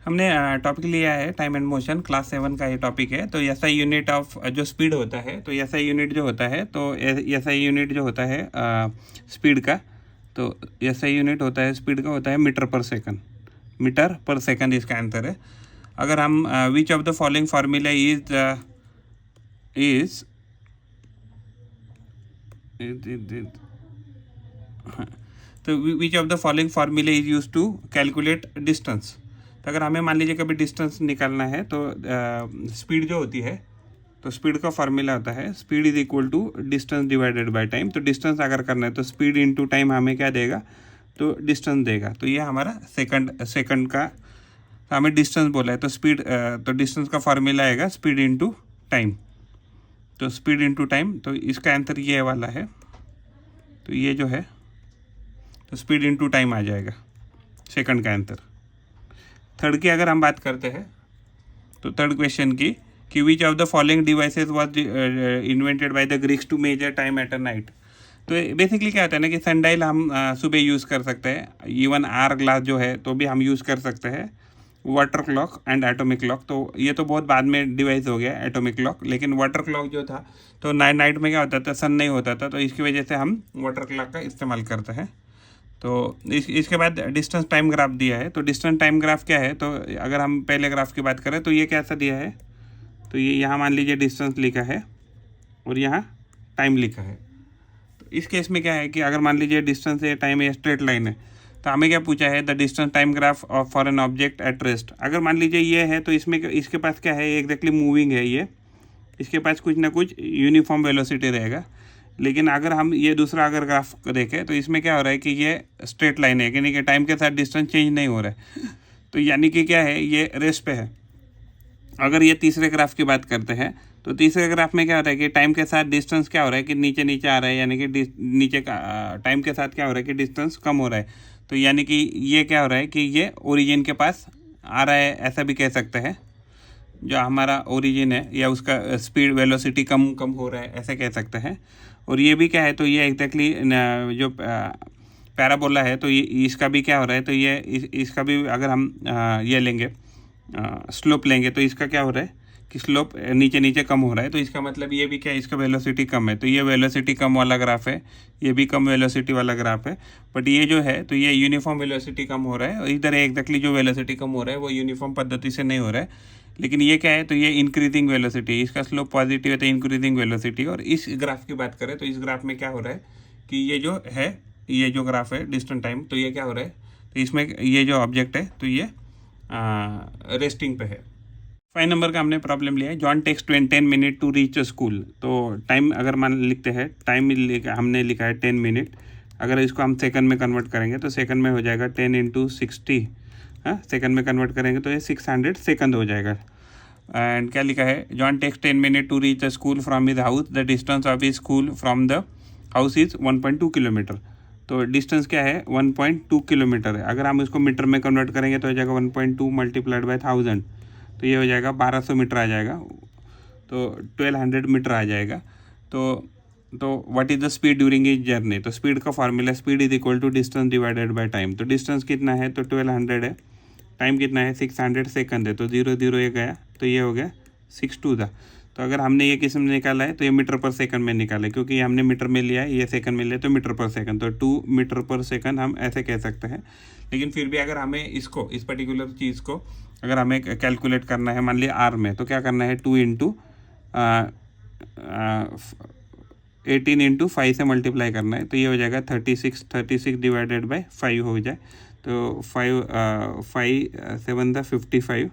हमने टॉपिक लिया है टाइम एंड मोशन, क्लास 7 का ये टॉपिक है। तो एसआई यूनिट ऑफ जो स्पीड होता है, तो एसआई यूनिट जो होता है, तो एसआई यूनिट जो होता है स्पीड का, तो एसआई यूनिट होता है स्पीड का, होता है metre per second. Metre per second इसका आंसर है। अगर हम which of the following formula is तो which of the following formula is use to calculate distance. तो अगर हमें मान लीजिए कभी डिस्टेंस निकालना है, तो स्पीड जो होती है, तो स्पीड का फार्मूला होता है speed is equal to distance divided by time. तो डिस्टेंस अगर करना है तो स्पीड इनटू टाइम हमें क्या देगा, तो डिस्टेंस देगा। तो ये हमारा सेकंड का, तो हमें डिस्टेंस बोला है, तो स्पीड, तो डिस्टेंस का फार्मूला आएगा स्पीड इनटू टाइम। तो स्पीड इनटू टाइम, तो इसका आंसर ये वाला है। तो ये जो है, तो स्पीड इनटू टाइम आ जाएगा सेकंड का आंसर। थर्ड की अगर हम बात करते हैं, तो थर्ड क्वेश्चन की कि which of the following devices was invented by the Greeks to measure time at a night. तो बेसिकली क्या होता है ना कि सनडाइल हम सुबह यूज़ कर सकते हैं, इवन आर ग्लास जो है तो भी हम यूज़ कर सकते हैं, water clock and atomic clock. तो ये तो बहुत बाद में डिवाइस हो गया एटॉमिक क्लॉक, लेकिन वाटर क्लॉक जो था, तो नाइट में क्या होता था, सन नहीं होता था, तो इसकी वजह से हम वाटर क्लॉक का इस्तेमाल करते हैं। तो इसके बाद डिस्टेंस टाइम ग्राफ दिया है। तो डिस्टेंस टाइम ग्राफ क्या है, तो अगर हम पहले ग्राफ की बात करें तो ये कैसा दिया है, तो ये यहाँ मान लीजिए डिस्टेंस लिखा है और यहाँ टाइम लिखा है। तो इस केस में क्या है कि अगर मान लीजिए डिस्टेंस है, टाइम है, स्ट्रेट लाइन है, तो हमें क्या पूछा है, the distance time graph for an object at rest. अगर मान लीजिए ये है, तो इसमें इसके पास क्या है, एग्जैक्टली मूविंग है ये, इसके पास कुछ ना कुछ यूनिफॉर्म वेलोसिटी रहेगा। लेकिन अगर हम ये दूसरा अगर ग्राफ देखें, तो इसमें क्या हो रहा है कि ये स्ट्रेट लाइन है, यानी कि टाइम के साथ डिस्टेंस चेंज नहीं हो रहा है। तो यानी कि क्या है, ये रेस्ट पे है। अगर ये तीसरे ग्राफ की बात करते हैं, तो तीसरे ग्राफ में क्या हो रहा है कि टाइम के साथ डिस्टेंस क्या हो रहा है कि नीचे नीचे आ रहा है, यानी कि नीचे का टाइम के साथ क्या हो रहा है कि डिस्टेंस कम हो रहा है। तो यानी कि ये क्या हो रहा है कि ये ओरिजिन के पास आ रहा है, ऐसा भी कह सकते हैं। जो हमारा ओरिजिन है या उसका स्पीड वेलोसिटी कम कम हो रहा है, ऐसे कह सकते हैं। और ये भी क्या है, तो ये एग्जैक्टली जो पैराबोला है, तो ये इसका भी क्या हो रहा है, तो ये इसका भी अगर हम ये लेंगे, स्लोप लेंगे, तो इसका क्या हो रहा है कि स्लोप नीचे नीचे कम हो रहा है। तो इसका मतलब ये भी क्या है, इसका वेलोसिटी कम है। तो ये वेलोसिटी कम वाला ग्राफ है, ये भी कम वेलोसिटी वाला ग्राफ है। बट ये जो है, तो ये यूनिफॉर्म वेलोसिटी कम हो रहा है, और इधर एग्जैक्टली जो वेलोसिटी कम हो रहा है वो यूनिफॉर्म पद्धति से नहीं हो रहा है। लेकिन ये क्या है, तो ये इंक्रीजिंग वेलोसिटी, इसका स्लोप पॉजिटिव है, तो इंक्रीजिंग वेलोसिटी। और इस ग्राफ की बात करें, तो इस ग्राफ में क्या हो रहा है कि ये जो है, ये जो ग्राफ है डिस्टेंस टाइम, तो ये क्या हो रहा है, तो इसमें ये जो ऑब्जेक्ट है, तो ये रेस्टिंग पे है। 5 नंबर का हमने प्रॉब्लम लिया है, John takes 10 minute to reach school. तो टाइम अगर मान लिखते हैं, टाइम हमने लिखा है 10 मिनट, अगर इसको हम सेकंड में कन्वर्ट करेंगे, तो सेकंड में हो जाएगा 10 इंटू 60, सेकंड में कन्वर्ट करेंगे तो ये 600 सेकंड हो जाएगा। एंड क्या लिखा है, John takes 10 minute to reach the school from his house, the distance of his school from the house is 1.2 kilometre. तो डिस्टेंस क्या है, 1.2 किलोमीटर है। अगर हम इसको मीटर में कन्वर्ट करेंगे तो हो जाएगा 1.2 मल्टीप्लाइड बाय 1000, तो ये हो जाएगा 1200 मीटर आ जाएगा, तो 1200 मीटर आ जाएगा। तो what is the speed during is journey. तो स्पीड का formula, speed is equal to distance divided by time. तो डिस्टेंस कितना है, तो 1200 है, टाइम कितना है, 600 सेकंड है, तो 0 0 ये गया, तो ये हो गया 6 था। तो अगर हमने ये किस में निकाला है, तो ये मीटर पर सेकंड में निकाला है, क्योंकि हमने मीटर में लिया है, ये सेकंड में लिया, तो मीटर पर सेकंड, तो 2 मीटर पर सेकंड हम ऐसे कह सकते हैं। लेकिन फिर भी अगर हमें इसको, इस पर्टिकुलर चीज़ को अगर हमें कैलकुलेट करना है, मान लिया आर में, तो क्या करना है, 2 इंटू 18 इंटू 5 से मल्टीप्लाई करना है, तो ये हो जाएगा 36 डिवाइडेड बाई 5 हो जाए, तो 5 7 था 55,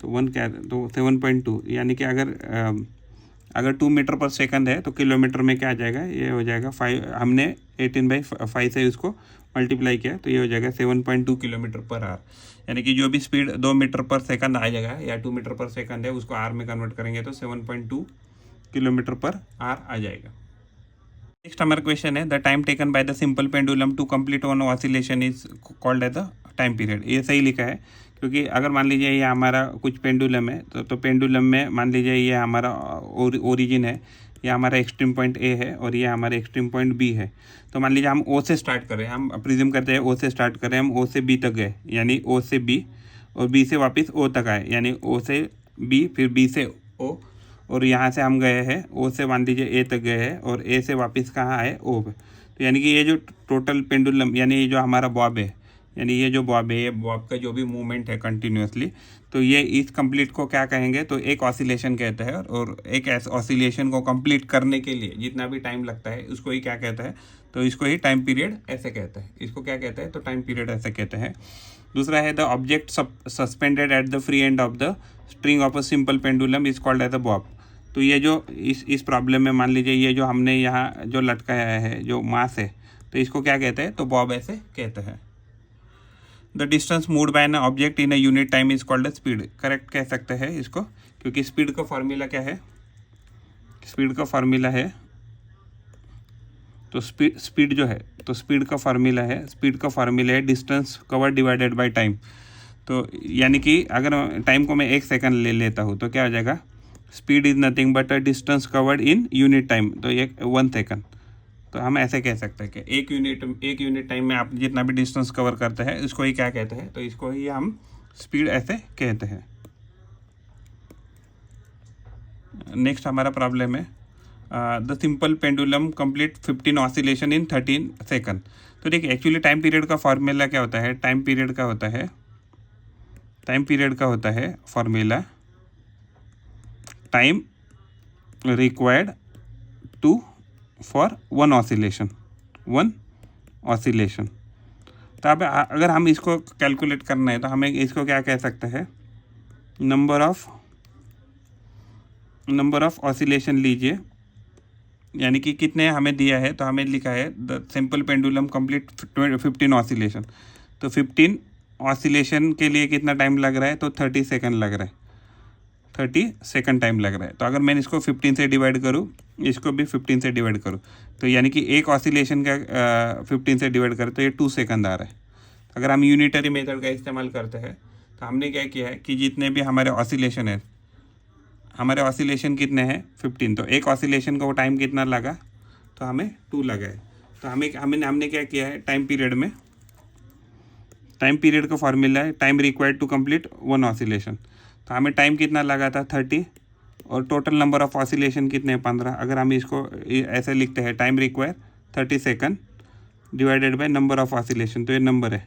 तो 1 क्या, तो 7.2, यानी कि अगर 2 मीटर पर सेकंड है, तो किलोमीटर में क्या आ जाएगा, ये हो जाएगा 5, हमने 18/5 से उसको मल्टीप्लाई किया, तो ये हो जाएगा 7.2 किलोमीटर पर आवर। यानी कि जो भी स्पीड 2 मीटर पर सेकंड आ जाएगा या 2 मीटर पर सेकंड है, उसको आर में कन्वर्ट करेंगे तो 7.2 किलोमीटर पर आवर आ जाएगा। नेक्स्ट हमारा क्वेश्चन है, the time taken by the simple pendulum to complete one oscillation is called as the time period. ये सही लिखा है, क्योंकि अगर मान लीजिए ये हमारा कुछ पेंडुलम है, तो पेंडुलम में मान लीजिए ये हमारा ओरिजिन है, ये हमारा एक्सट्रीम पॉइंट ए है और ये हमारा एक्सट्रीम पॉइंट बी है। तो मान लीजिए हम ओ से स्टार्ट करें, हम प्रिज्यूम करते हैं ओ से स्टार्ट करें, हम ओ से बी तक गए, यानी ओ से बी, और बी से वापस ओ तक आए, यानी ओ से बी, फिर बी से ओ, और यहाँ से हम गए हैं ओ से मान लीजिए ए तक गए हैं, और ए से वापस कहाँ आए ओ पे। तो यानी कि ये जो टोटल पेंडुलम, यानी ये जो हमारा बॉब है, यानी ये जो बॉब है, ये बॉब का जो भी मूवमेंट है कंटिन्यूसली, तो ये इस कंप्लीट को क्या कहेंगे, तो एक ऑसिलेशन कहते हैं। और एक ऑसिलेशन को कंप्लीट करने के लिए जितना भी टाइम लगता है उसको ही क्या कहता है, तो इसको ही टाइम पीरियड ऐसे कहते हैं। इसको क्या कहते हैं, तो टाइम पीरियड ऐसे कहते हैं। दूसरा है the object suspended at the free end of the string of a simple pendulum is called as a bob. तो ये जो इस प्रॉब्लम में मान लीजिए ये जो हमने यहाँ जो लटकाया है जो मास है, तो इसको क्या कहते हैं, तो बॉब ऐसे कहते हैं। The distance moved by N object in a unit time is called speed. Correct कह सकते हैं इसको, क्योंकि स्पीड का फॉर्मूला क्या है, स्पीड का फॉर्मूला है, तो स्पीड जो है, तो स्पीड का फार्मूला है distance cover divided by time. तो यानी कि अगर टाइम को मैं 1 सेकंड ले लेता हूँ तो क्या हो जाएगा, speed is nothing but a distance covered in unit time, तो ये 1 सेकंड। तो हम ऐसे कह सकते हैं कि एक यूनिट टाइम में आप जितना भी डिस्टेंस कवर करते हैं इसको ही क्या कहते हैं, तो इसको ही हम स्पीड ऐसे कहते हैं। नेक्स्ट हमारा प्रॉब्लम है the simple pendulum complete 15 oscillation in 13 second. तो देखिए एक्चुअली टाइम पीरियड का फॉर्मूला क्या होता है, टाइम पीरियड का होता है formula time required to for one oscillation. तो अब अगर हम इसको कैलकुलेट करना है तो हमें इसको क्या कह सकते हैं, नंबर ऑफ ऑसिलेशन लीजिए, यानी कि कितने हमें दिया है, तो हमें लिखा है the simple pendulum complete 15 oscillation. तो 15 ऑसिलेशन के लिए कितना टाइम लग रहा है, तो 30 सेकंड लग रहा है, 30 सेकंड टाइम लग रहा है। तो अगर मैं इसको 15 से डिवाइड करूँ, इसको भी 15 से डिवाइड करूँ, तो यानी कि एक ऑसिलेशन का 15 से डिवाइड करें तो ये 2 सेकंड आ रहा है। अगर हम यूनिटरी मेथड का इस्तेमाल करते हैं तो हमने क्या किया है कि जितने भी हमारे ऑसिलेशन है, हमारे ऑसिलेशन कितने हैं 15, तो एक ऑसिलेशन का वो टाइम कितना लगा, तो हमें 2 लगा है। तो हमने क्या किया है, टाइम पीरियड का फॉर्मूला है time required to complete 1 oscillation. तो हमें टाइम कितना लगा था 30, और टोटल नंबर ऑफ ऑसिलेशन कितने हैं 15। अगर हम इसको ऐसे लिखते हैं time require 30 second divided by number of oscillation, तो ये नंबर है,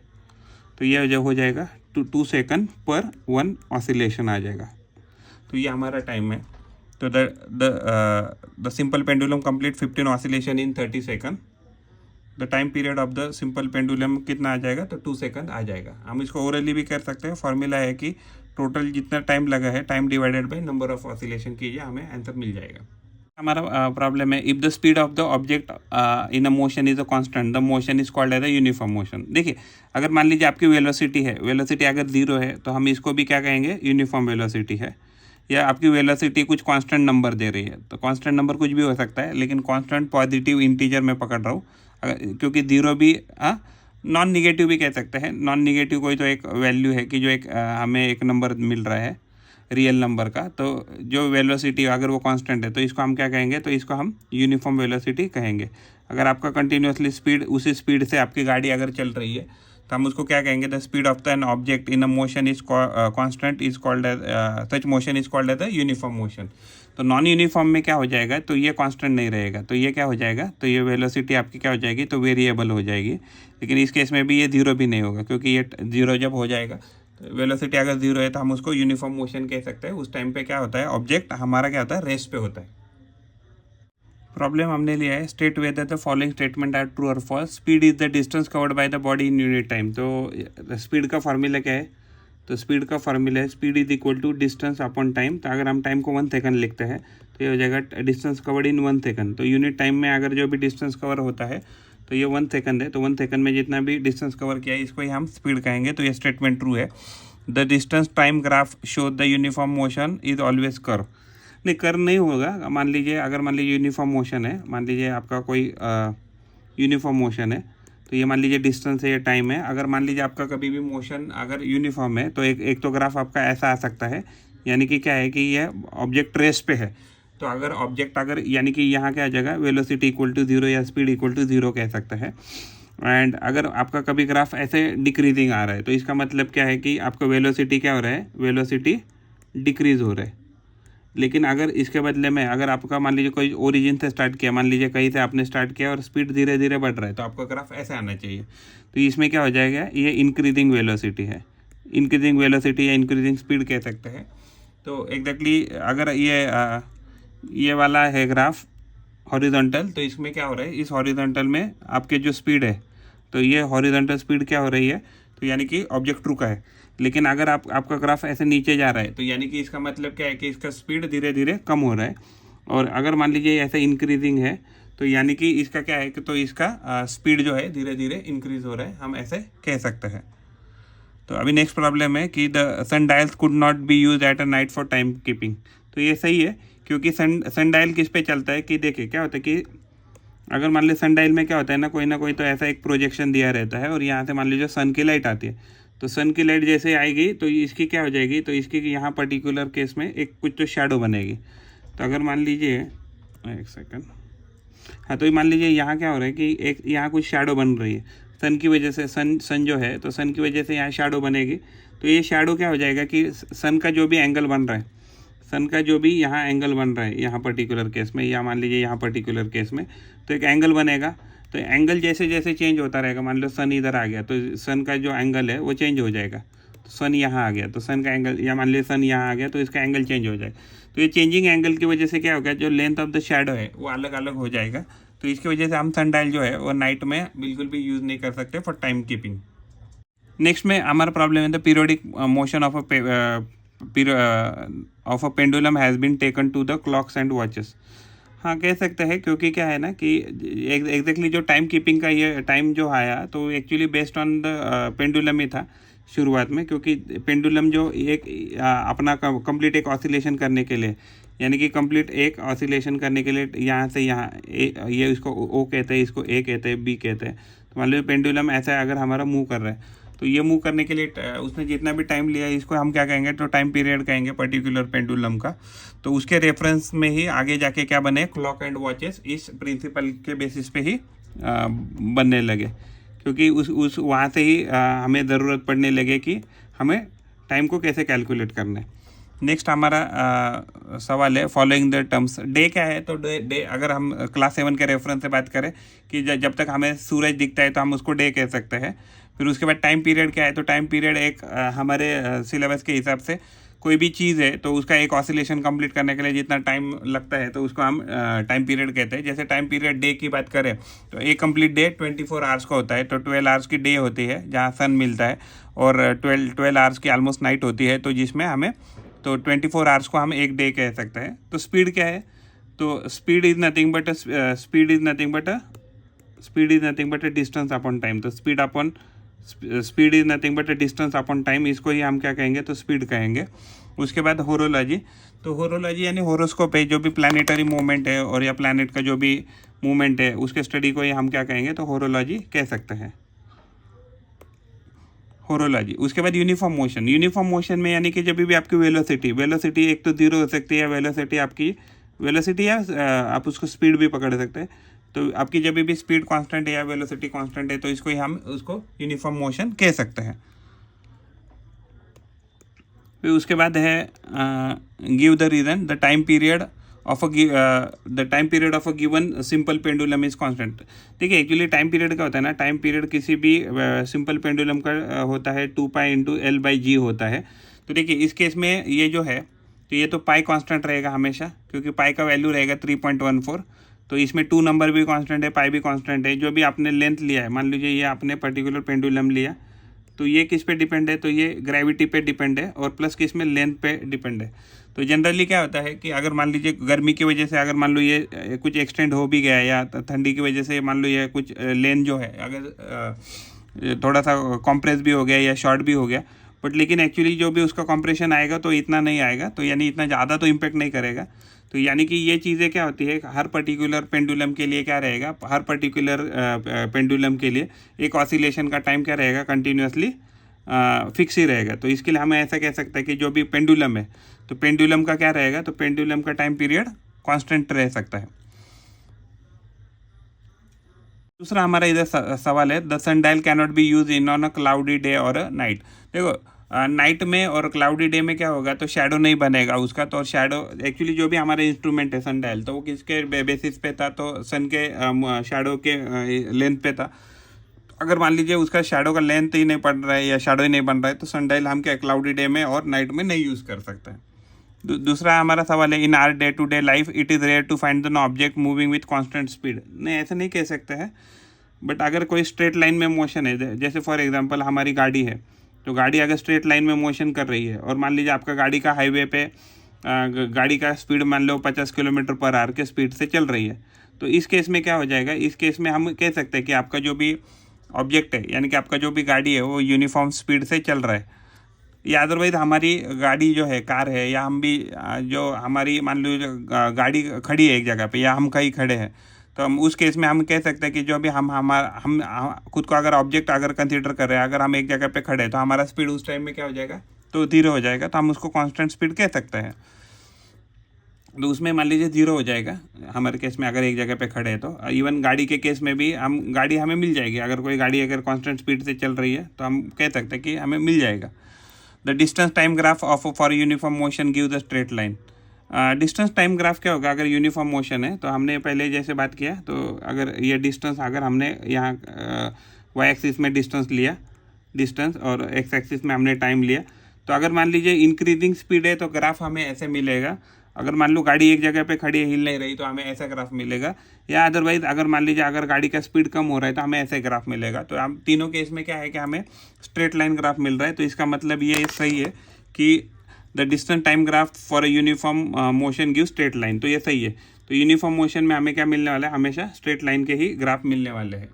तो ये जो हो जाएगा 2 सेकंड पर 1 ऑसिलेशन आ जाएगा। तो ये हमारा टाइम है। तो the simple pendulum complete 15 oscillation in 30 second. The time period of the simple pendulum कितना आ जाएगा, तो 2 सेकंड आ जाएगा। हम इसको ओरली भी कर सकते हैं, फॉर्मूला है कि टोटल जितना टाइम लगा है time divided by number of oscillation कीजिए, हमें आंसर मिल जाएगा। हमारा प्रॉब्लम है if the speed of the object in a motion is a constant the motion is called as a uniform motion. देखिए अगर मान लीजिए आपकी वेलोसिटी है, वेलोसिटी अगर 0 है तो हम इसको भी क्या कहेंगे, यूनिफॉर्म वेलोसिटी है। या आपकी वेलोसिटी कुछ कांस्टेंट नंबर दे रही है, तो कांस्टेंट नंबर कुछ भी हो सकता है, लेकिन कांस्टेंट पॉजिटिव इंटीजर में पकड़ रहा हूँ, क्योंकि 0 भी नॉन निगेटिव भी कह सकते हैं। नॉन निगेटिव कोई तो एक वैल्यू है कि जो एक हमें एक नंबर मिल रहा है रियल नंबर का, तो जो वेलोसिटी अगर वो कांस्टेंट है तो इसको हम क्या कहेंगे, तो इसको हम यूनिफॉर्म वेलोसिटी कहेंगे। अगर आपका कंटिन्यूसली स्पीड, उसी स्पीड से आपकी गाड़ी अगर चल रही है तो हम उसको क्या कहेंगे, the speed of the an object in a motion is constant is called as such motion is called as a uniform motion. तो नॉन यूनिफॉर्म में क्या हो जाएगा, तो ये कांस्टेंट नहीं रहेगा, तो ये क्या हो जाएगा, तो ये वेलोसिटी आपकी क्या हो जाएगी, तो वेरिएबल हो जाएगी। लेकिन इस केस में भी ये 0 भी नहीं होगा, क्योंकि ये 0 जब हो जाएगा, तो वेलोसिटी अगर 0 है तो हम उसको यूनिफॉर्म मोशन कह सकते हैं। उस टाइम पे क्या होता है, ऑब्जेक्ट हमारा क्या होता है, रेस्ट पे होता है। प्रॉब्लम हमने लिया है state whether the following statement are true और false. Speed is the distance covered by the body in unit time. तो स्पीड का फॉर्मूला क्या है, तो स्पीड का फॉर्मूला है speed is equal to distance upon time. तो अगर हम टाइम को 1 सेकंड लिखते हैं तो ये हो जाएगा डिस्टेंस कवर्ड इन 1 सेकंड। तो यूनिट टाइम में अगर जो भी डिस्टेंस कवर होता है तो ये 1 सेकंड है, तो 1 सेकंड में जितना भी डिस्टेंस कवर किया है इसको ही हम स्पीड कहेंगे। तो ये स्टेटमेंट ट्रू है। The distance time graph show the uniform motion is always curve. नहीं, कर्व नहीं होगा। मान लीजिए अगर मान लीजिए यूनिफॉर्म मोशन है, मान लीजिए आपका कोई यूनिफॉर्म मोशन है, तो ये मान लीजिए डिस्टेंस है, ये टाइम है। अगर मान लीजिए आपका कभी भी मोशन अगर यूनिफॉर्म है तो एक तो ग्राफ आपका ऐसा आ सकता है, यानी कि क्या है कि ये ऑब्जेक्ट रेस्ट पे है। तो अगर ऑब्जेक्ट अगर यानी कि यहाँ क्या आ जाएगा, वेलोसिटी इक्वल टू 0 या स्पीड इक्वल टू 0 कह सकते हैं। एंड अगर आपका कभी ग्राफ ऐसे डिक्रीजिंग आ रहा है तो इसका मतलब क्या है कि आपका वेलोसिटी क्या हो रहा है, वेलोसिटी डिक्रीज हो रहा है। लेकिन अगर इसके बदले में अगर आपका मान लीजिए कोई ओरिजिन से स्टार्ट किया, मान लीजिए कहीं से आपने स्टार्ट किया और स्पीड धीरे धीरे बढ़ रहा है, तो आपका ग्राफ ऐसे आना चाहिए। तो इसमें क्या हो जाएगा, ये इंक्रीजिंग वेलोसिटी है, इंक्रीजिंग वेलोसिटी या इंक्रीजिंग स्पीड कह सकते हैं। तो एग्जैक्टली अगर ये वाला है ग्राफ हॉरिजॉन्टल, तो इसमें क्या हो रहा है, इस हॉरिजॉन्टल में आपके जो स्पीड है, तो ये हॉरिजॉन्टल स्पीड क्या हो रही है, तो यानी कि ऑब्जेक्ट रुका है। लेकिन अगर आपका ग्राफ ऐसे नीचे जा रहा है, तो यानी कि इसका मतलब क्या है कि इसका स्पीड धीरे धीरे कम हो रहा है। और अगर मान लीजिए ऐसे इंक्रीजिंग है, तो यानी कि इसका क्या है कि तो इसका स्पीड जो है धीरे धीरे इंक्रीज हो रहा है, हम ऐसे कह सकते हैं। तो अभी नेक्स्ट प्रॉब्लम है कि the sun dials could not be use at a night for time keeping. तो ये सही है, क्योंकि सन डायल किस पे चलता है कि देखिए क्या होता है कि अगर मान लीजिए सन डायल में क्या होता है ना कोई तो ऐसा एक प्रोजेक्शन दिया रहता है, और यहाँ से मान लीजिए सन की लाइट आती है, तो सन की लाइट जैसे आएगी तो इसकी क्या हो जाएगी, तो इसकी यहाँ पर्टिकुलर केस में एक कुछ तो शेडो बनेगी। तो अगर मान लीजिए एक सेकंड, हाँ, तो मान लीजिए यहाँ क्या हो रहा है कि एक यहाँ कुछ शेडो बन रही है सन की वजह से, सन जो है, तो सन की वजह से यहाँ शेडो बनेगी। तो ये शेडो क्या हो जाएगा कि सन का जो भी एंगल बन रहा है, सन का जो भी यहाँ एंगल बन रहा है यहाँ पर्टिकुलर केस में, या मान लीजिए यहाँ पर्टिकुलर केस में, तो एक एंगल बनेगा। तो एंगल जैसे जैसे चेंज होता रहेगा, मान लो सन इधर आ गया तो सन का जो एंगल है वो चेंज हो जाएगा। तो सन यहाँ आ गया तो सन का एंगल, या मान लीजिए सन यहाँ आ गया तो इसका एंगल चेंज हो जाएगा। तो ये चेंजिंग एंगल की वजह से क्या होगा, जो लेंथ ऑफ द शेडो है वो अलग अलग हो जाएगा। तो इसकी वजह से हम सन डायल जो है वो नाइट में बिल्कुल भी यूज़ नहीं कर सकते फॉर टाइम कीपिंग। नेक्स्ट में हमारा प्रॉब्लम है the periodic motion of a pendulum has been taken to the clocks and watches. हाँ, कह सकते हैं, क्योंकि क्या है ना कि एग्जैक्टली जो टाइम कीपिंग का ये टाइम जो आया तो actually based on the pendulum ही था शुरुआत में, क्योंकि पेंडुलम जो एक अपना कंप्लीट एक ऑसिलेशन करने के लिए, यानी कि कंप्लीट एक ऑसिलेशन करने के लिए यहाँ से यहाँ ये इसको ओ कहते हैं, इसको ए कहते हैं, बी कहते हैं। तो मान लो पेंडुलम ऐसा अगर हमारा मूव कर रहा है, तो ये मूव करने के लिए उसने जितना भी टाइम लिया इसको हम क्या कहेंगे, तो टाइम पीरियड कहेंगे पर्टिकुलर पेंडुलम का। तो उसके रेफरेंस में ही आगे जाके क्या बने, क्लॉक एंड वॉचेस इस प्रिंसिपल के बेसिस पे ही बनने लगे, क्योंकि उस वहाँ से ही हमें ज़रूरत पड़ने लगे कि हमें टाइम को कैसे कैलकुलेट करना है। नेक्स्ट हमारा सवाल है फॉलोइंग द टर्म्स। डे क्या है, तो डे अगर हम क्लास 7 के रेफरेंस से बात करें कि जब तक हमें सूरज दिखता है तो हम उसको डे कह सकते हैं। फिर उसके बाद टाइम पीरियड क्या है, तो टाइम पीरियड एक हमारे सिलेबस के हिसाब से कोई भी चीज़ है तो उसका एक ऑसिलेशन कंप्लीट करने के लिए जितना टाइम लगता है तो उसको हम टाइम पीरियड कहते हैं। जैसे टाइम पीरियड डे की बात करें तो एक कंप्लीट डे 24 आवर्स का होता है, तो 12 आवर्स की डे होती है जहाँ सन मिलता है, और 12 आवर्स की ऑलमोस्ट नाइट होती है, तो जिसमें हमें तो 24 आवर्स को हम एक डे कह सकते हैं। तो स्पीड क्या है, तो speed is nothing but a distance upon time. तो speed is nothing but a distance upon time, इसको ही हम क्या कहेंगे, तो स्पीड कहेंगे। उसके बाद होरोलॉजी, तो होरोलॉजी यानी होरोस्कोप है, जो भी प्लानिटरी मूवमेंट है और या प्लानट का जो भी मूवमेंट है उसके स्टडी को ही हम क्या कहेंगे, तो होरोलॉजी कह सकते हैं, होरोलॉजी। उसके बाद यूनिफॉर्म मोशन में यानी कि जब भी आपकी वेलोसिटी एक तो जीरो हो सकती है, वेलोसिटी या आप उसको स्पीड भी पकड़ सकते हैं। तो आपकी जब भी स्पीड कांस्टेंट है या वेलोसिटी कांस्टेंट है तो इसको ही हम उसको यूनिफॉर्म मोशन कह सकते हैं। फिर उसके बाद है give the reason the time period of a given simple pendulum is constant. देखिए एक्चुअली टाइम पीरियड क्या होता है ना, टाइम पीरियड किसी भी सिंपल पेंडुलम का होता है 2π/L/g होता है। तो देखिए इस केस में ये जो है तो ये तो पाई कांस्टेंट रहेगा हमेशा, क्योंकि पाई का वैल्यू रहेगा 3.14। तो इसमें 2 नंबर भी कांस्टेंट है, पाई भी कांस्टेंट है। जो भी आपने लेंथ लिया है, मान लीजिए ये आपने पर्टिकुलर पेंडुलम लिया, तो ये किस पे डिपेंड है, तो ये ग्रेविटी पे डिपेंड है, और प्लस किस में, लेंथ पे डिपेंड है। तो जनरली क्या होता है कि अगर मान लीजिए गर्मी की वजह से अगर मान लो ये कुछ एक्सटेंड हो भी गया, या ठंडी की वजह से मान लो ये कुछ लेंथ जो है अगर थोड़ा सा कॉम्प्रेस भी हो गया या शॉर्ट भी हो गया, बट लेकिन एक्चुअली जो भी उसका कॉम्प्रेशन आएगा तो इतना नहीं आएगा, तो यानी इतना ज़्यादा तो इम्पेक्ट नहीं करेगा। तो यानी कि ये चीज़ें क्या होती है, हर पर्टिकुलर पेंडुलम के लिए क्या रहेगा, हर पर्टिकुलर पेंडुलम के लिए एक ऑसिलेशन का टाइम क्या रहेगा, कंटिन्यूसली फिक्स ही रहेगा। तो इसके लिए हमें ऐसा कह सकते हैं कि जो भी पेंडुलम है तो पेंडुलम का क्या रहेगा, तो पेंडुलम का टाइम पीरियड कांस्टेंट रह सकता है। दूसरा हमारा इधर सवाल है, the sundial cannot be use in on a cloudy day और अ नाइट। देखो नाइट में और क्लाउडी डे में क्या होगा, तो शेडो नहीं बनेगा उसका। तो शेडो एक्चुअली जो भी हमारा इंस्ट्रूमेंट है सनडायल, तो वो किसके बेसिस पे था, तो सन के शेडो के लेंथ पे था। अगर मान लीजिए उसका शेडो का लेंथ ही नहीं पड़ रहा है या शेडो ही नहीं बन रहा है, तो सनडायल हम क्या क्लाउडी डे में और नाइट में नहीं यूज़ कर सकते हैं। दूसरा हमारा सवाल है, in our day to day life it is rare to find the object moving with constant speed. नहीं, ऐसा नहीं कह सकते हैं, बट अगर कोई स्ट्रेट लाइन में मोशन है, जैसे फॉर एग्जांपल हमारी गाड़ी है, तो गाड़ी अगर स्ट्रेट लाइन में मोशन कर रही है और मान लीजिए आपका गाड़ी का हाईवे पे गाड़ी का स्पीड मान लो 50 किलोमीटर पर आवर के स्पीड से चल रही है, तो इस केस में क्या हो जाएगा, इस केस में हम कह सकते हैं कि आपका जो भी ऑब्जेक्ट है, यानी कि आपका जो भी गाड़ी है, वो यूनिफॉर्म स्पीड से चल रहा है। या अदरवाइज हमारी गाड़ी जो है, कार है, या हम भी जो हमारी मान लो गाड़ी खड़ी है एक जगह पे, या हम कहीं खड़े हैं, तो हम उस केस में हम कह सकते हैं कि जो भी हम खुद को अगर ऑब्जेक्ट अगर कंसीडर कर रहे हैं, अगर हम एक जगह पे खड़े हैं, तो हमारा स्पीड उस टाइम में क्या हो जाएगा, तो 0 हो जाएगा। तो हम उसको कांस्टेंट स्पीड कह सकते हैं। तो उसमें मान लीजिए 0 हो जाएगा हमारे केस में, अगर एक जगह पे खड़े हैं। तो इवन गाड़ी के केस में भी हम गाड़ी हमें मिल जाएगी, अगर कोई गाड़ी अगर कांस्टेंट स्पीड से चल रही है तो हम कह सकते हैं कि हमें मिल जाएगा। The distance time graph of for uniform motion give the straight line. Distance time graph क्या होगा, अगर यूनिफॉर्म मोशन है, तो हमने पहले जैसे बात किया, तो अगर ये डिस्टेंस अगर हमने यहाँ वाई एक्सिस में डिस्टेंस लिया, डिस्टेंस, और एक्स एक्सिस में हमने टाइम लिया, तो अगर मान लीजिए इंक्रीजिंग स्पीड है तो ग्राफ हमें ऐसे मिलेगा। अगर मान लो गाड़ी एक जगह पे खड़ी है, हिल नहीं रही, तो हमें ऐसा ग्राफ मिलेगा। या अदरवाइज अगर मान लीजिए अगर गाड़ी का स्पीड कम हो रहा है, तो हमें ऐसे ग्राफ मिलेगा। तो हम तीनों केस में क्या है कि हमें स्ट्रेट लाइन ग्राफ मिल रहा है। तो इसका मतलब ये सही है कि the distance time graph for a uniform motion give straight line. तो ये सही है। तो यूनिफॉर्म मोशन में हमें क्या मिलने वाला है, हमेशा स्ट्रेट लाइन के ही ग्राफ मिलने वाले हैं।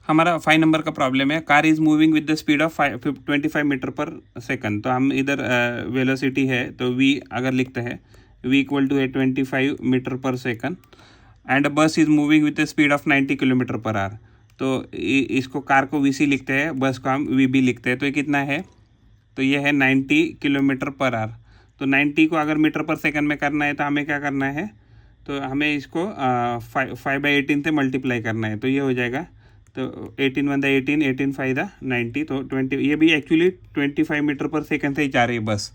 हमारा 5 नंबर का प्रॉब्लम है, car is moving with the speed of 25 metre per second. तो हम इधर वेलोसिटी है, तो v अगर लिखते हैं, v equal to 25 metre per second, and बस is moving with the speed of 90 kilometre per hour. तो इसको कार को vc लिखते हैं, बस को हम vb लिखते हैं। तो ये कितना है, तो ये है 90 किलोमीटर पर आवर। तो 90 को अगर मीटर पर सेकंड में करना है, तो हमें क्या करना है, तो हमें इसको 5/18 से मल्टीप्लाई करना है। तो ये हो जाएगा, तो 18 × 18, 18 × 5 90, तो 20, ये भी एक्चुअली 25 मीटर पर सेकंड से ही जा रही है bus.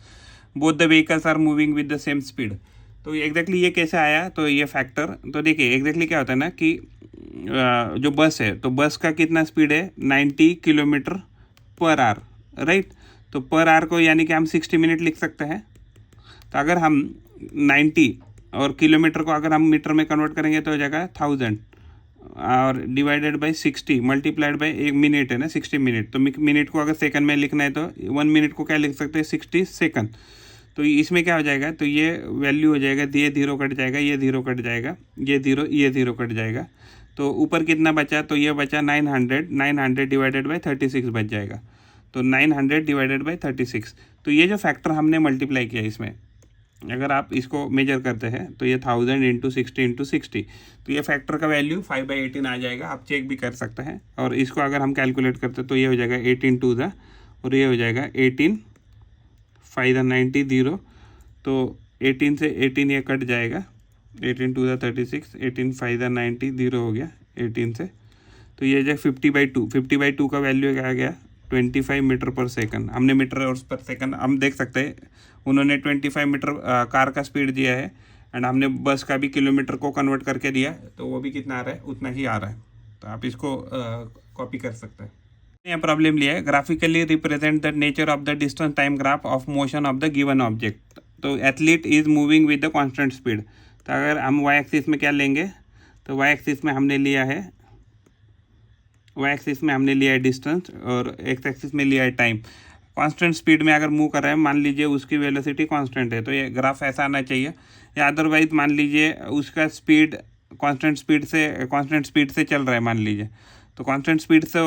Both the vehicles are moving with the same speed. तो एग्जैक्टली ये कैसे आया, तो ये फैक्टर, तो देखिए एग्जैक्टली क्या होता है ना कि जो बस है, तो बस का कितना स्पीड है, 90 किलोमीटर पर आवर, राइट। तो पर आवर को यानी कि हम 60 मिनट लिख सकते हैं। तो अगर हम 90 और किलोमीटर को अगर हम मीटर में कन्वर्ट करेंगे, तो हो जाएगा 1000, और divided by 60 multiplied by 1 minute है ना, 60 मिनट। तो मिनट को अगर सेकंड में लिखना है, तो 1 मिनट को क्या लिख सकते हैं, 60 सेकंड। तो इसमें क्या हो जाएगा, तो ये वैल्यू हो जाएगा, ये 0 कट जाएगा, ये 0 कट जाएगा, ये 0 कट जाएगा। तो ऊपर कितना बचा, तो ये बचा 900 डिवाइडेड बाई 36 बच जाएगा। तो 900 डिवाइडेड बाई 36। तो ये जो फैक्टर हमने मल्टीप्लाई किया, इसमें अगर आप इसको मेजर करते हैं, तो ये 1000 × 60 × 60, तो ये फैक्टर का वैल्यू 5/18 आ जाएगा। आप चेक भी कर सकते हैं। और इसको अगर हम कैलकुलेट करते हैं, तो ये हो जाएगा 18 2 द, और ये हो जाएगा 18 5 90 0। तो 18 से 18 ये कट जाएगा, 18 2 द 36, 18 5 90 0 हो गया 18 से। तो ये जो 50/2, 50/2 का वैल्यू क्या आ गया, 25 मीटर पर सेकंड। हमने मीटर और पर सेकंड हम देख सकते हैं, उन्होंने 25 मीटर कार का स्पीड दिया है, एंड हमने बस का भी किलोमीटर को कन्वर्ट करके दिया, तो वो भी कितना आ रहा है, उतना ही आ रहा है। तो आप इसको कॉपी कर सकते हैं। यह प्रॉब्लम लिया है, graphically represent the nature of the distance time graph of motion of the given object. तो athlete is moving with the constant speed. तो अगर हम वाई एक्सिस में क्या लेंगे, तो वाई एक्सिस में हमने लिया है, वाई एक्सिस में हमने लिया है डिस्टेंस, और एक्स एक्सिस में लिया है टाइम। कांस्टेंट स्पीड में अगर मूव कर रहे हैं, मान लीजिए उसकी वेलोसिटी कांस्टेंट है, तो ये ग्राफ ऐसा आना चाहिए। या अदरवाइज मान लीजिए उसका स्पीड कांस्टेंट स्पीड से चल रहा है, मान लीजिए, तो कांस्टेंट स्पीड से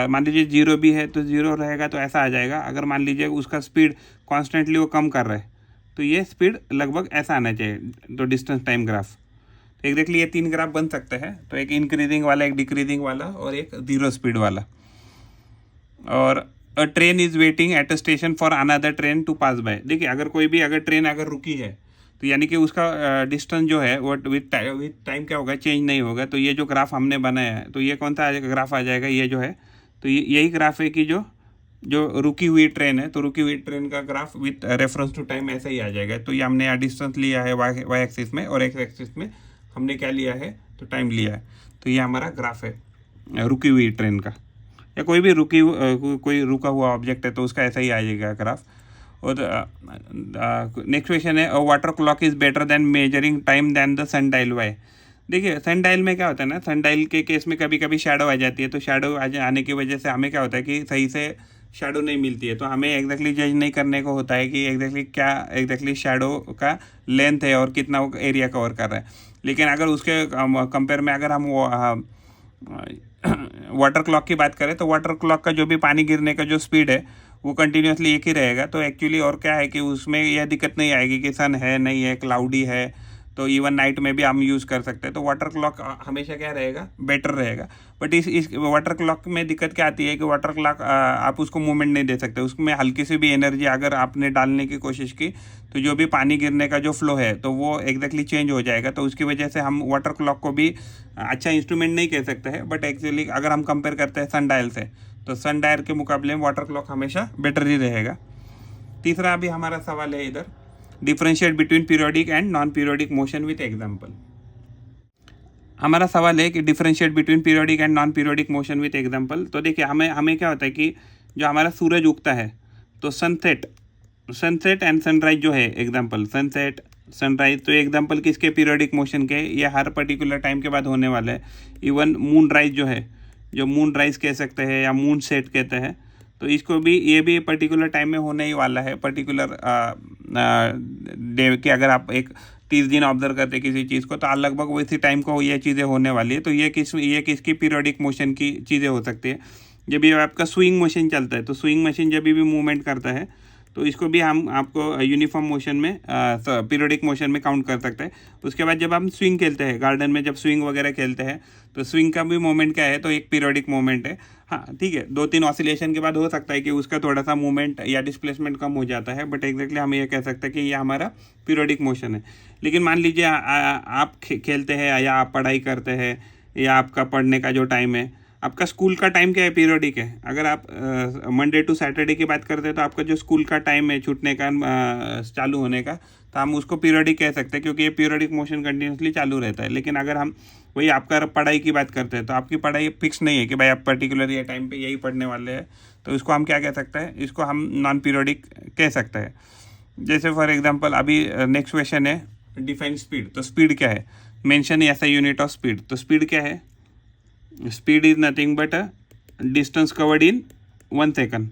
मान लीजिए 0 भी है, तो 0 रहेगा, तो ऐसा आ जाएगा। अगर मान लीजिए उसका स्पीड कॉन्स्टेंटली वो कम कर रहा है, तो ये स्पीड लगभग ऐसा आना चाहिए, तो डिस्टेंस टाइम ग्राफ। तो एग्जैक्टली ये 3 ग्राफ बन सकते हैं। तो एक इंक्रीजिंग वाला, एक डिक्रीजिंग वाला, और एक 0 स्पीड वाला। और a train is waiting at a station for another train to pass by. देखिए अगर कोई भी अगर ट्रेन अगर रुकी है, तो यानी कि उसका डिस्टेंस जो है वो विथ टाइम क्या होगा, चेंज नहीं होगा। तो ये जो ग्राफ हमने बनाया है, तो ये कौन सा ग्राफ आ जाएगा, ये जो है, तो यही ग्राफ है कि जो रुकी हुई ट्रेन है, तो रुकी हुई ट्रेन का graph with reference to time ऐसा ही आ जाएगा। तो ये हमने यहाँ डिस्टेंस लिया है वाई एक्सिस में, और एक्स एक्सिस में हमने क्या लिया है, तो टाइम लिया है। तो ये हमारा ग्राफ है रुकी हुई ट्रेन का, या कोई भी कोई रुका हुआ ऑब्जेक्ट है तो उसका ऐसा ही आ जाएगा ग्राफ। और नेक्स्ट क्वेश्चन है, water clock is better than measuring time than the sun dial why. देखिए सन डायल में क्या होता है ना, सन डायल के केस में कभी कभी शैडो आ जाती है, तो शैडो आने की वजह से हमें क्या होता है कि सही से शैडो नहीं मिलती है। तो हमें एग्जैक्टली जज नहीं करने को होता है कि एग्जैक्टली शैडो का लेंथ है और कितना वो एरिया कवर कर रहा है। लेकिन अगर उसके कंपेयर में अगर हम वाटर क्लॉक की बात करें, तो वाटर क्लॉक का जो भी पानी गिरने का जो स्पीड है वो कंटिन्यूसली एक ही रहेगा। तो एक्चुअली और क्या है कि उसमें यह दिक्कत नहीं आएगी कि सन है नहीं है, क्लाउडी है, तो इवन नाइट में भी हम यूज़ कर सकते हैं। तो वाटर क्लॉक हमेशा क्या रहेगा, बेटर रहेगा। बट इस वाटर क्लॉक में दिक्कत क्या आती है कि वाटर क्लॉक आप उसको मूवमेंट नहीं दे सकते, उसमें हल्की सी भी एनर्जी अगर आपने डालने की कोशिश की तो जो भी पानी गिरने का जो फ्लो है तो वो एग्जैक्टली चेंज हो जाएगा। तो उसकी वजह से हम वाटर क्लॉक को भी अच्छा इंस्ट्रूमेंट नहीं कह सकते हैं। बट एक्चुअली अगर हम कंपेयर करते हैं सन डायल से, तो सन डायल के मुकाबले में वाटर क्लॉक हमेशा बेटर ही रहेगा। तीसरा अभी हमारा सवाल है इधर, differentiate between periodic and non periodic motion with example. हमारा सवाल है कि differentiate between periodic and non periodic motion with example. तो देखिए हमें क्या होता है कि जो हमारा सूरज उगता है, तो सनसेट एंड सनराइज जो है एग्जाम्पल, सनसेट सनराइज, तो एग्जाम्पल किसके, पीरियोडिक मोशन के, ये हर पर्टिकुलर टाइम के बाद होने वाला है। इवन मून राइज जो है, जो मून राइज कह सकते हैं या मून सेट कहते हैं, तो इसको भी ये भी पर्टिकुलर टाइम में होने ही वाला है, पर्टिकुलर डे के। अगर आप एक 30 दिन ऑब्जर्व करते हैं किसी चीज़ को, तो लगभग वैसी टाइम को ये चीज़ें होने वाली है। तो ये किसकी पीरियोडिक मोशन की चीज़ें हो सकती है। जब भी आपका स्विंग मशीन चलता है, तो स्विंग मशीन जब भी मूवमेंट करता है, तो इसको भी हम आपको यूनिफॉर्म मोशन में पीरियोडिक मोशन में काउंट कर सकते हैं। उसके बाद जब हम स्विंग खेलते हैं गार्डन में, जब स्विंग वगैरह खेलते हैं, तो स्विंग का भी मोमेंट क्या है, तो एक पीरियोडिक मोमेंट है। हाँ ठीक है, 2-3 ऑसिलेशन के बाद हो सकता है कि उसका थोड़ा सा मूवमेंट या डिस्प्लेसमेंट कम हो जाता है, बट एग्जैक्टली हम ये कह सकते हैं कि ये हमारा पीरियोडिक मोशन है। लेकिन मान लीजिए आप खेलते हैं या आप पढ़ाई करते हैं या आपका पढ़ने का जो टाइम है, आपका स्कूल का टाइम क्या है, पीरियोडिक है। अगर आप मंडे टू सैटरडे की बात करते हैं, तो आपका जो स्कूल का टाइम है छूटने का चालू होने का, तो हम उसको पीरियोडिक कह सकते हैं, क्योंकि ये पीरियोडिक मोशन कंटिन्यूसली चालू रहता है। लेकिन अगर हम वही आपका पढ़ाई की बात करते हैं, तो आपकी पढ़ाई फिक्स नहीं है कि भाई आप पर्टिकुलर ये टाइम पे यही पढ़ने वाले हैं, तो इसको हम क्या कह सकते हैं, इसको हम नॉन पीरियोडिक कह सकते हैं। जैसे फॉर एग्जांपल अभी नेक्स्ट क्वेश्चन है, डिफाइन स्पीड। तो स्पीड क्या है, मेंशन ऐसा यूनिट ऑफ स्पीड। तो स्पीड क्या है, speed is nothing but distance covered in 1 second.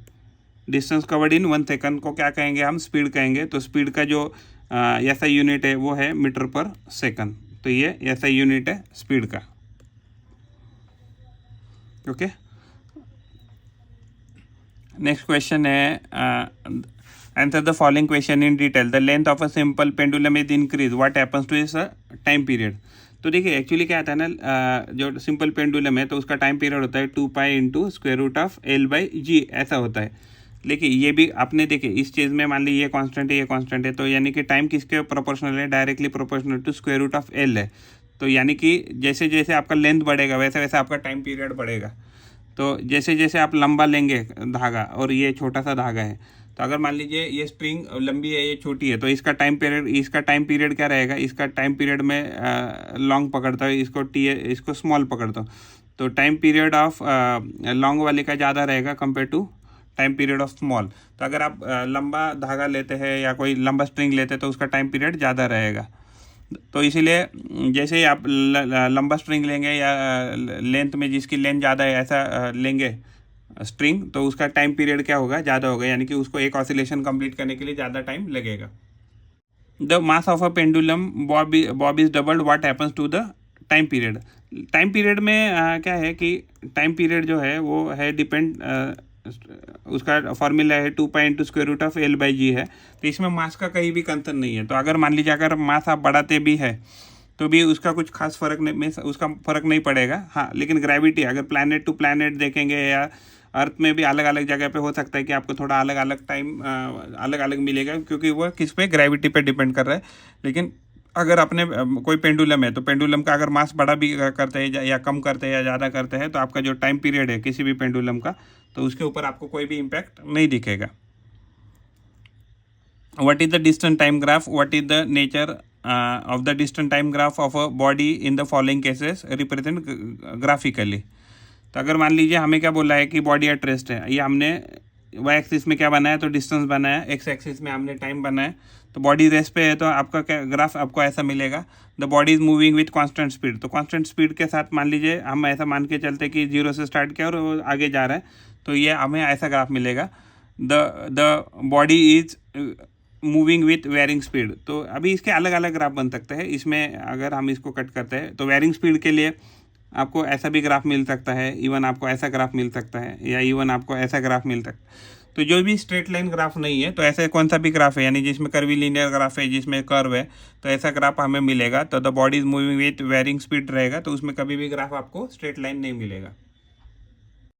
Distance covered in 1 second को क्या कहेंगे, हम स्पीड कहेंगे। तो स्पीड का जो ऐसा यूनिट है वो है मीटर पर सेकंड। तो ये ऐसा यूनिट है स्पीड का। ओके, नेक्स्ट क्वेश्चन है, answer the following question in detail. The length of a simple pendulum is increase, what happens to its time period. तो देखिए एक्चुअली क्या आता है ना, जो सिंपल पेंडुलम है तो उसका टाइम पीरियड होता है 2π × √L/g, ऐसा होता है। लेकिन ये भी आपने देखिए इस चीज़ में मान लीजिए ये कांस्टेंट है, ये कांस्टेंट है, तो यानी कि टाइम किसके प्रोपोर्शनल है, डायरेक्टली प्रोपोर्शनल टू √L है। तो यानी कि जैसे जैसे आपका लेंथ बढ़ेगा वैसे वैसे आपका टाइम पीरियड बढ़ेगा। तो जैसे जैसे आप लंबा लेंगे धागा और ये छोटा सा धागा है, तो अगर मान लीजिए ये स्प्रिंग लंबी है, ये छोटी है, तो इसका टाइम पीरियड क्या रहेगा, इसका टाइम पीरियड में लॉन्ग पकड़ता है, इसको स्मॉल पकड़ता हूँ। तो टाइम पीरियड ऑफ लॉन्ग वाले का ज़्यादा रहेगा compare to time period of small. तो अगर आप लंबा धागा लेते हैं या कोई लंबा स्ट्रिंग लेते हैं तो उसका टाइम पीरियड ज़्यादा रहेगा। तो इसीलिए जैसे ही आप लंबा स्ट्रिंग लेंगे या लेंथ में जिसकी लेंथ ज़्यादा है ऐसा लेंगे स्ट्रिंग, तो उसका टाइम पीरियड क्या होगा, ज़्यादा होगा, यानी कि उसको एक ऑसिलेशन कंप्लीट करने के लिए ज़्यादा टाइम लगेगा। The mass of a pendulum bob is doubled, what happens to the time period. Time period में क्या है कि टाइम पीरियड जो है वो है डिपेंड, उसका फॉर्मूला है 2π × √L/g है। तो इसमें मास का कहीं भी कंसर्न नहीं है। तो अगर मान लीजिए अगर मास आप बढ़ाते भी है तो भी उसका कुछ खास फर्क नहीं पड़ेगा। हाँ लेकिन ग्रेविटी, अगर प्लैनेट टू प्लैनेट देखेंगे या अर्थ में भी अलग अलग जगह पे हो सकता है कि आपको थोड़ा अलग अलग टाइम अलग अलग मिलेगा, क्योंकि वो किस पे, ग्रेविटी पे डिपेंड कर रहा है। लेकिन अगर अपने कोई पेंडुलम है तो पेंडुलम का अगर मास बड़ा भी करते हैं या कम करते हैं या ज़्यादा करते हैं, तो आपका जो टाइम पीरियड है किसी भी पेंडुलम का, तो उसके ऊपर आपको कोई भी इम्पैक्ट नहीं दिखेगा। What is the distant time graph? What is the nature of the distant time graph of a body in the following cases represent graphically? तो अगर मान लीजिए हमें क्या बोला है कि बॉडी एट रेस्ट है, ये हमने वाई एक्सिस में क्या बनाया, तो डिस्टेंस बनाया, एक्स एक्सिस में हमने टाइम बनाया, तो बॉडी रेस्ट पे है, तो आपका क्या ग्राफ आपको ऐसा मिलेगा, the body is moving with constant speed. तो कांस्टेंट स्पीड के साथ मान लीजिए हम ऐसा मान के चलते कि 0 से स्टार्ट किया और वो आगे जा रहा है, तो ये हमें ऐसा ग्राफ मिलेगा, the body is moving with varying speed. तो अभी इसके अलग अलग ग्राफ बन सकते हैं। इसमें अगर हम इसको कट करते हैं तो वेरिंग स्पीड के लिए आपको ऐसा भी ग्राफ मिल सकता है, इवन आपको ऐसा ग्राफ मिल सकता है, या इवन आपको ऐसा ग्राफ मिल सकता है। तो जो भी स्ट्रेट लाइन ग्राफ नहीं है, तो ऐसे कौन सा भी ग्राफ है, यानी जिसमें कर्वी लीनियर ग्राफ है, जिसमें कर्व है, तो ऐसा ग्राफ हमें मिलेगा। तो the body is moving with varying speed रहेगा, तो उसमें कभी भी ग्राफ आपको स्ट्रेट लाइन नहीं मिलेगा।